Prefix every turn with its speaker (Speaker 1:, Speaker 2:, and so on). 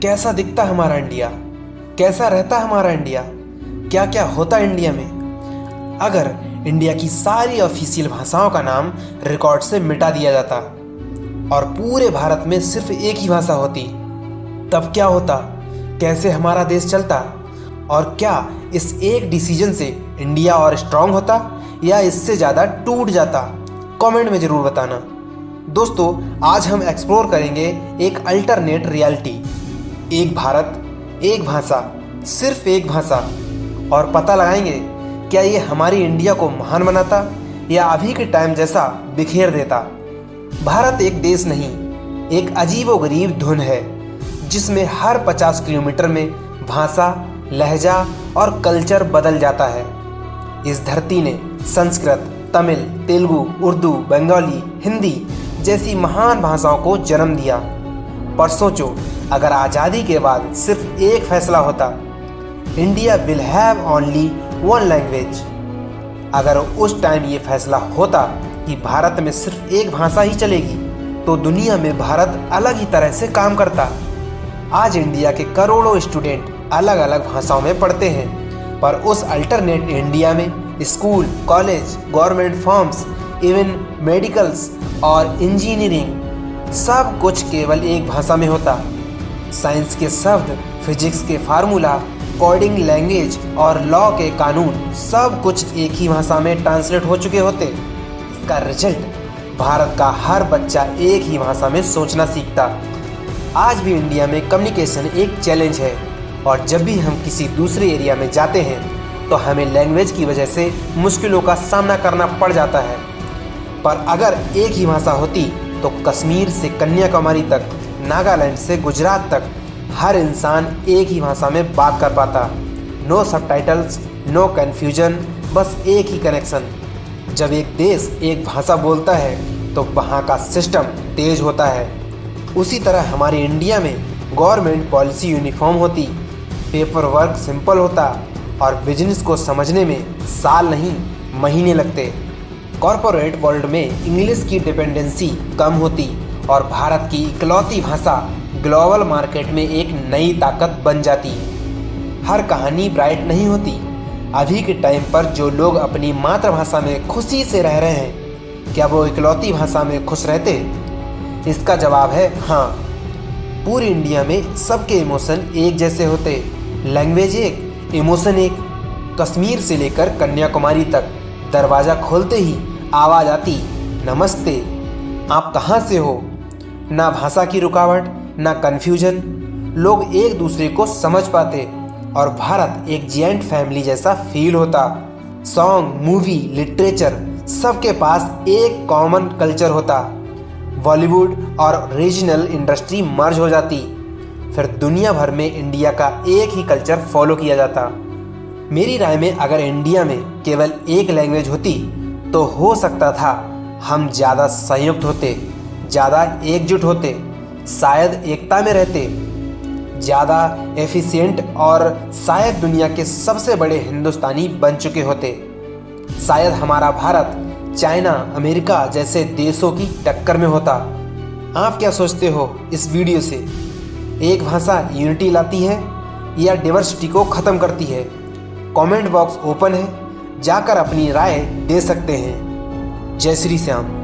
Speaker 1: कैसा दिखता हमारा इंडिया, कैसा रहता हमारा इंडिया, क्या क्या होता इंडिया में। अगर इंडिया की सारी ऑफिशियल भाषाओं का नाम रिकॉर्ड से मिटा दिया जाता और पूरे भारत में सिर्फ एक ही भाषा होती, तब क्या होता, कैसे हमारा देश चलता, और क्या इस एक डिसीजन से इंडिया और स्ट्रांग होता या इससे ज़्यादा टूट जाता। कमेंट में ज़रूर बताना। दोस्तों, आज हम एक्सप्लोर करेंगे एक अल्टरनेट रियलिटी, एक भारत एक भाषा, सिर्फ एक भाषा, और पता लगाएंगे क्या ये हमारी इंडिया को महान बनाता या अभी के टाइम जैसा बिखेर देता। भारत एक देश नहीं, एक अजीबोगरीब धुन है जिसमें हर 50 किलोमीटर में भाषा, लहजा और कल्चर बदल जाता है। इस धरती ने संस्कृत, तमिल, तेलुगु, उर्दू, बंगाली, हिंदी जैसी महान भाषाओं को जन्म दिया। पर सोचो, अगर आज़ादी के बाद सिर्फ एक फैसला होता, India will have only one language. अगर उस टाइम ये फैसला होता कि भारत में सिर्फ एक भाषा ही चलेगी, तो दुनिया में भारत अलग ही तरह से काम करता। आज इंडिया के करोड़ों स्टूडेंट अलग अलग भाषाओं में पढ़ते हैं, पर उस अल्टरनेट इंडिया में school, college, government forms, even medicals और इंजीनियरिंग सब कुछ केवल एक भाषा में होता। साइंस के शब्द, फिजिक्स के फार्मूला, कोडिंग लैंग्वेज और लॉ के कानून सब कुछ एक ही भाषा में ट्रांसलेट हो चुके होते। इसका रिजल्ट, भारत का हर बच्चा एक ही भाषा में सोचना सीखता। आज भी इंडिया में कम्युनिकेशन एक चैलेंज है, और जब भी हम किसी दूसरे एरिया में जाते हैं तो हमें लैंग्वेज की वजह से मुश्किलों का सामना करना पड़ जाता है। पर अगर एक ही भाषा होती तो कश्मीर से कन्याकुमारी तक, नागालैंड से गुजरात तक हर इंसान एक ही भाषा में बात कर पाता। नो सबटाइटल्स, नो कन्फ्यूजन, बस एक ही कनेक्शन। जब एक देश एक भाषा बोलता है तो वहाँ का सिस्टम तेज होता है। उसी तरह हमारे इंडिया में गवर्नमेंट पॉलिसी यूनिफॉर्म होती, पेपर वर्क सिंपल होता और बिजनेस को समझने में साल नहीं महीने लगते। कॉरपोरेट वर्ल्ड में इंग्लिश की डिपेंडेंसी कम होती और भारत की इकलौती भाषा ग्लोबल मार्केट में एक नई ताकत बन जाती। हर कहानी ब्राइट नहीं होती। अभी के टाइम पर जो लोग अपनी मातृभाषा में खुशी से रह रहे हैं, क्या वो इकलौती भाषा में खुश रहते? इसका जवाब है हाँ। पूरी इंडिया में सबके इमोशन एक जैसे होते, लैंग्वेज एक, इमोशन एक। कश्मीर से लेकर कन्याकुमारी तक दरवाज़ा खोलते ही आवाज़ आती, नमस्ते, आप कहाँ से हो। ना भाषा की रुकावट, ना कन्फ्यूजन, लोग एक दूसरे को समझ पाते और भारत एक जॉइंट फैमिली जैसा फील होता। सॉन्ग, मूवी, लिटरेचर सबके पास एक कॉमन कल्चर होता। बॉलीवुड और रीजनल इंडस्ट्री मर्ज हो जाती, फिर दुनिया भर में इंडिया का एक ही कल्चर फॉलो किया जाता। मेरी राय में अगर इंडिया में केवल एक लैंग्वेज होती तो हो सकता था हम ज़्यादा संयुक्त होते, ज़्यादा एकजुट होते, शायद एकता में रहते, ज़्यादा एफिशिएंट और शायद दुनिया के सबसे बड़े हिंदुस्तानी बन चुके होते। शायद हमारा भारत चाइना, अमेरिका जैसे देशों की टक्कर में होता। आप क्या सोचते हो इस वीडियो से? एक भाषा यूनिटी लाती है या डाइवर्सिटी को ख़त्म करती है? कमेंट बॉक्स ओपन है, जाकर अपनी राय दे सकते हैं। जय श्री श्याम।